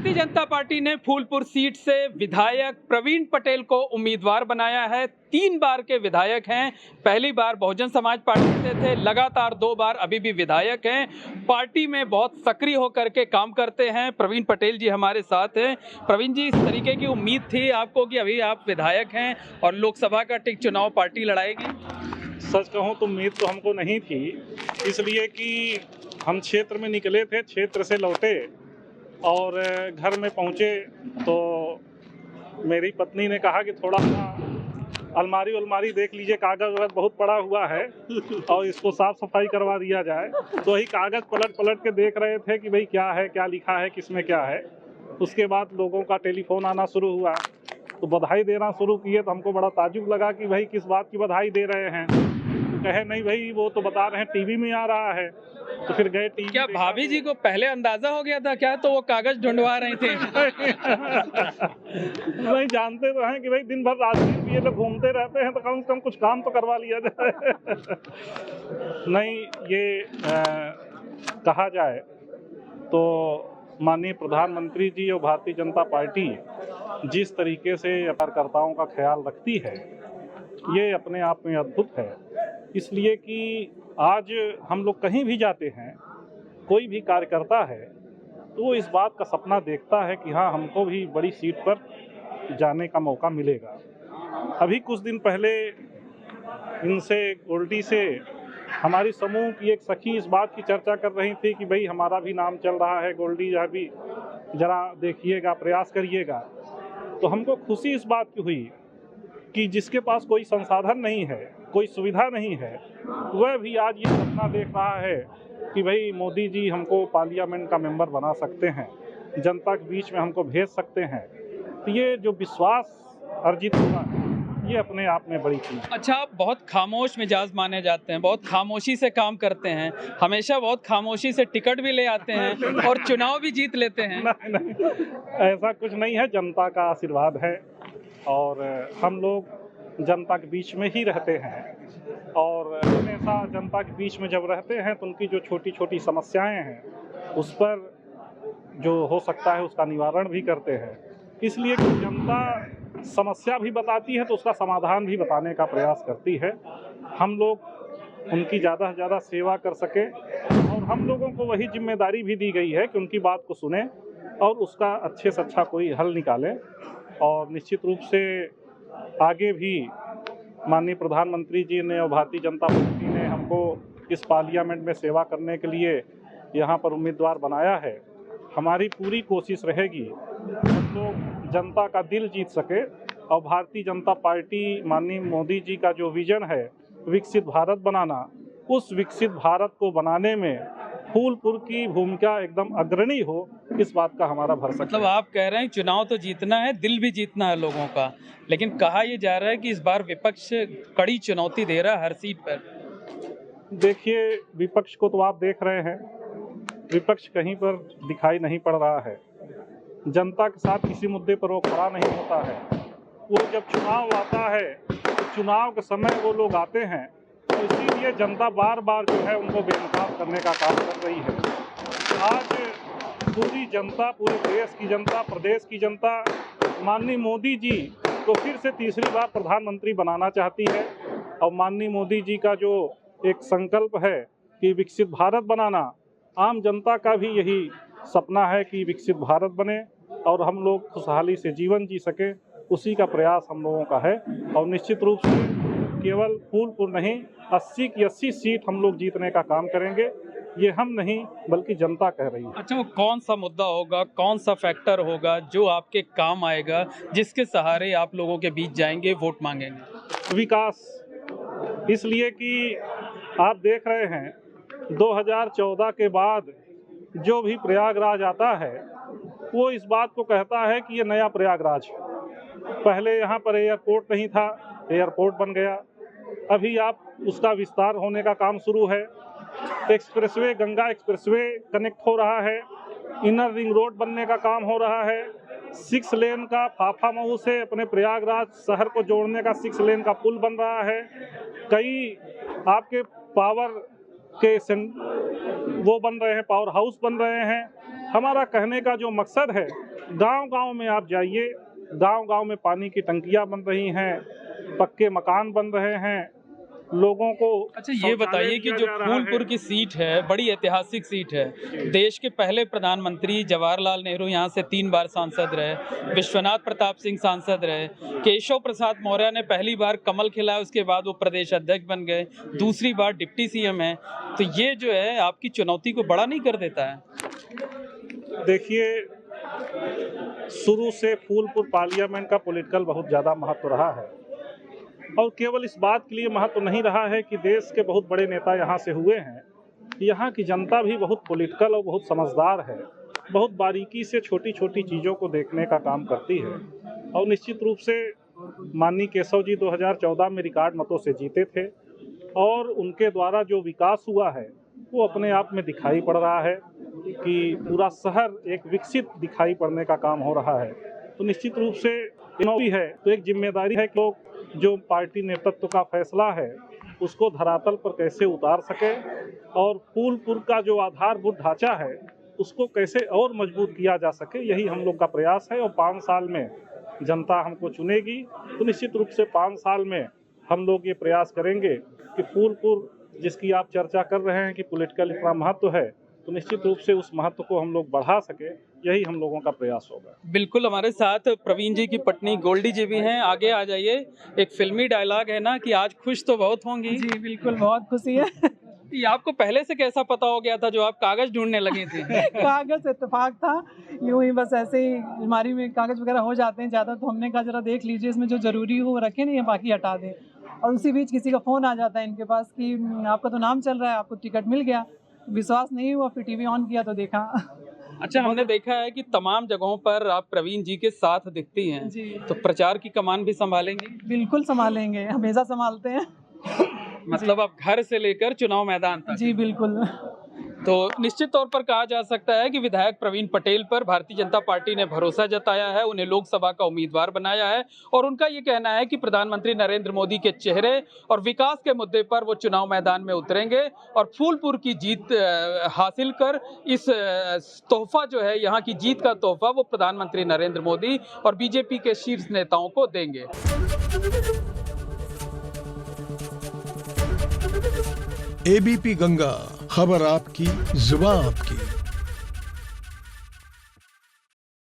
Bharatiya Janata party ने Phulpur seat से विधायक प्रवीण पटेल को उम्मीदवार बनाया है। 3 बार के विधायक हैं। पहली बार बहुजन समाज पार्टी से थे, लगातार 2 बार अभी भी विधायक हैं। पार्टी में बहुत सक्रिय होकर के काम करते हैं। प्रवीण पटेल जी हमारे साथ हैं। प्रवीण जी, इस तरीके की उम्मीद थी आपको कि अभी आप विधायक हैं और लोकसभा का टिक चुनाव पार्टी लड़ाएगी? सच कहूँ तो उम्मीद तो हमको नहीं थी, इसलिए कि हम क्षेत्र में निकले थे, क्षेत्र से लौटे और घर में पहुँचे तो मेरी पत्नी ने कहा कि थोड़ा सा अलमारी देख लीजिए, कागज़ बहुत पड़ा हुआ है और इसको साफ़ सफाई करवा दिया जाए। तो वही कागज़ पलट के देख रहे थे कि भाई क्या है, क्या लिखा है, किसमें क्या है। उसके बाद लोगों का टेलीफोन आना शुरू हुआ तो बधाई देना शुरू किए, तो हमको बड़ा ताज्जुब लगा कि भाई किस बात की बधाई दे रहे हैं। तो कहे नहीं भाई वो तो बता रहे हैं टीवी में आ रहा है। तो फिर गए टीवी। क्या भाभी जी को पहले अंदाजा हो गया था क्या, तो वो कागज ढूंढवा रही थी? नहीं, जानते तो हैं कि भाई दिन भर राजनीति ये लोग घूमते रहते हैं तो कम से कम कुछ काम तो करवा लिया जाए। नहीं, ये कहा जाए तो माननीय प्रधानमंत्री जी और भारतीय जनता पार्टी जिस तरीके से कार्यकर्ताओं का ख्याल रखती है, ये अपने आप में अद्भुत है। इसलिए कि आज हम लोग कहीं भी जाते हैं, कोई भी कार्यकर्ता है तो वो इस बात का सपना देखता है कि हाँ, हमको भी बड़ी सीट पर जाने का मौका मिलेगा। अभी कुछ दिन पहले इनसे गोल्डी से हमारी समूह की एक सखी इस बात की चर्चा कर रही थी कि भाई हमारा भी नाम चल रहा है, गोल्डी भी जरा देखिएगा, प्रयास करिएगा। तो हमको खुशी इस बात की हुई कि जिसके पास कोई संसाधन नहीं है, कोई सुविधा नहीं है, वह भी आज ये सपना देख रहा है कि भाई मोदी जी हमको पार्लियामेंट का मेंबर बना सकते हैं, जनता के बीच में हमको भेज सकते हैं। तो ये जो विश्वास अर्जित हुआ है, ये अपने आप में बड़ी चीज़। अच्छा, आप बहुत खामोश मिजाज माने जाते हैं, बहुत खामोशी से काम करते हैं, हमेशा बहुत खामोशी से टिकट भी ले आते हैं और चुनाव भी जीत लेते हैं। नहीं, ऐसा कुछ नहीं है, जनता का आशीर्वाद है और हम लोग जनता के बीच में ही रहते हैं और हमेशा जनता के बीच में जब रहते हैं तो उनकी जो छोटी छोटी समस्याएं हैं उस पर जो हो सकता है उसका निवारण भी करते हैं। इसलिए कि जनता समस्या भी बताती है तो उसका समाधान भी बताने का प्रयास करती है। हम लोग उनकी ज़्यादा से ज़्यादा सेवा कर सके और हम लोगों को वही जिम्मेदारी भी दी गई है कि उनकी बात को सुने और उसका अच्छे से अच्छा कोई हल निकालें। और निश्चित रूप से आगे भी माननीय प्रधानमंत्री जी ने और भारतीय जनता पार्टी ने हमको इस पार्लियामेंट में सेवा करने के लिए यहाँ पर उम्मीदवार बनाया है। हमारी पूरी कोशिश रहेगी हम लोग जनता का दिल जीत सके और भारतीय जनता पार्टी माननीय मोदी जी का जो विजन है विकसित भारत बनाना, उस विकसित भारत को बनाने में फूलपुर की भूमिका एकदम अग्रणी हो, इस बात का हमारा भरोसा। मतलब आप कह रहे हैं चुनाव तो जीतना है, दिल भी जीतना है लोगों का, लेकिन कहा यह जा रहा है कि इस बार विपक्ष कड़ी चुनौती दे रहा है हर सीट पर। देखिए, विपक्ष को तो आप देख रहे हैं, विपक्ष कहीं पर दिखाई नहीं पड़ रहा है। जनता के साथ किसी मुद्दे पर वो खड़ा नहीं होता है। वो जब चुनाव आता है, चुनाव के समय वो लोग आते हैं तो इसीलिए जनता बार बार जो है उनको बेनकाब करने का काम कर रही है। आज पूरी जनता, पूरे देश की जनता, प्रदेश की जनता माननीय मोदी जी को फिर से तीसरी बार प्रधानमंत्री बनाना चाहती है और माननीय मोदी जी का जो एक संकल्प है कि विकसित भारत बनाना, आम जनता का भी यही सपना है कि विकसित भारत बने और हम लोग खुशहाली से जीवन जी सके, उसी का प्रयास हम लोगों का है। और निश्चित रूप से केवल फूलपुर नहीं, 80 की 80 सीट हम लोग जीतने का काम करेंगे। ये हम नहीं बल्कि जनता कह रही है। अच्छा, वो कौन सा मुद्दा होगा, कौन सा फैक्टर होगा जो आपके काम आएगा, जिसके सहारे आप लोगों के बीच जाएंगे, वोट मांगेंगे? विकास, इसलिए कि आप देख रहे हैं 2014 के बाद जो भी प्रयागराज आता है वो इस बात को कहता है कि ये नया प्रयागराज है। पहले यहाँ पर एयरपोर्ट नहीं था, एयरपोर्ट बन गया। अभी आप उसका विस्तार होने का काम शुरू है। एक्सप्रेसवे, गंगा एक्सप्रेसवे कनेक्ट हो रहा है। इनर रिंग रोड बनने का काम हो रहा है। 6 लेन का फाफा मऊ से अपने प्रयागराज शहर को जोड़ने का 6 लेन का पुल बन रहा है। कई आपके पावर के वो बन रहे हैं, पावर हाउस बन रहे हैं। हमारा कहने का जो मकसद है, गांव-गांव में आप जाइए, गांव-गांव में पानी की टंकियां बन रही हैं, पक्के मकान बन रहे हैं, लोगों को अच्छा ये बताइए कि जो फूलपुर की सीट है, बड़ी ऐतिहासिक सीट है। देश के पहले प्रधानमंत्री जवाहरलाल नेहरू यहाँ से 3 बार सांसद रहे, विश्वनाथ प्रताप सिंह सांसद रहे, केशव प्रसाद मौर्य ने पहली बार कमल खिलाया, उसके बाद वो प्रदेश अध्यक्ष बन गए, दूसरी बार डिप्टी सीएम है। तो ये जो है आपकी चुनौती को बड़ा नहीं कर देता है? देखिए, शुरू से फूलपुर पार्लियामेंट का पॉलिटिकल बहुत ज़्यादा महत्व रहा है, और केवल इस बात के लिए महत्व नहीं रहा है कि देश के बहुत बड़े नेता यहाँ से हुए हैं। यहाँ की जनता भी बहुत पॉलिटिकल और बहुत समझदार है, बहुत बारीकी से छोटी छोटी चीज़ों को देखने का काम करती है। और निश्चित रूप से माननीय केशव जी 2014 में रिकॉर्ड मतों से जीते थे, और उनके द्वारा जो विकास हुआ है वो अपने आप में दिखाई पड़ रहा है कि पूरा शहर एक विकसित दिखाई पड़ने का काम हो रहा है। तो निश्चित रूप से चुनौती है, तो एक जिम्मेदारी है कि लोग जो पार्टी नेतृत्व का फैसला है उसको धरातल पर कैसे उतार सके, और फूलपुर का जो आधारभूत ढांचा है उसको कैसे और मजबूत किया जा सके, यही हम लोग का प्रयास है। और 5 साल में जनता हमको चुनेगी, तो निश्चित रूप से 5 साल में हम लोग ये प्रयास करेंगे कि फूलपुर जिसकी आप चर्चा कर रहे हैं कि पॉलिटिकल इतना महत्व है, तो निश्चित रूप से उस महत्व को हम लोग बढ़ा सके, यही हम लोगों का प्रयास होगा। बिल्कुल, हमारे साथ प्रवीण जी की पत्नी गोल्डी जी भी हैं। आगे आ जाइए। एक फिल्मी डायलॉग है ना कि आज खुश तो बहुत होंगी। जी बिल्कुल, बहुत खुशी है। ये आपको पहले से कैसा पता हो गया था जो आप कागज ढूंढने लगे थे? कागज इत्तेफाक था, यूं ही बस ऐसे ही अलमारी में कागज वगैरह हो जाते हैं ज़्यादा, तो हमने कहा जरा देख लीजिए, इसमें जो ज़रूरी हो वो रखें, नहीं बाकी हटा दें। और उसी बीच किसी का फ़ोन आ जाता है इनके पास कि आपका तो नाम चल रहा है, आपको टिकट मिल गया। विश्वास नहीं हुआ, फिर टीवी ऑन किया तो देखा। अच्छा, हमने देखा है कि तमाम जगहों पर आप प्रवीण जी के साथ दिखती हैं, जी तो प्रचार की कमान भी संभालेंगी? बिल्कुल संभालेंगे, हमेशा संभालते हैं। मतलब अब घर से लेकर चुनाव मैदान तक? जी बिल्कुल। तो निश्चित तौर पर कहा जा सकता है कि विधायक प्रवीण पटेल पर भारतीय जनता पार्टी ने भरोसा जताया है, उन्हें लोकसभा का उम्मीदवार बनाया है, और उनका ये कहना है कि प्रधानमंत्री नरेंद्र मोदी के चेहरे और विकास के मुद्दे पर वो चुनाव मैदान में उतरेंगे और फूलपुर की जीत हासिल कर इस तोहफा जो है, यहाँ की जीत का तोहफा, वो प्रधानमंत्री नरेंद्र मोदी और बीजेपी के शीर्ष नेताओं को देंगे। एबीपी गंगा, खबर आपकी, जुबान आपकी।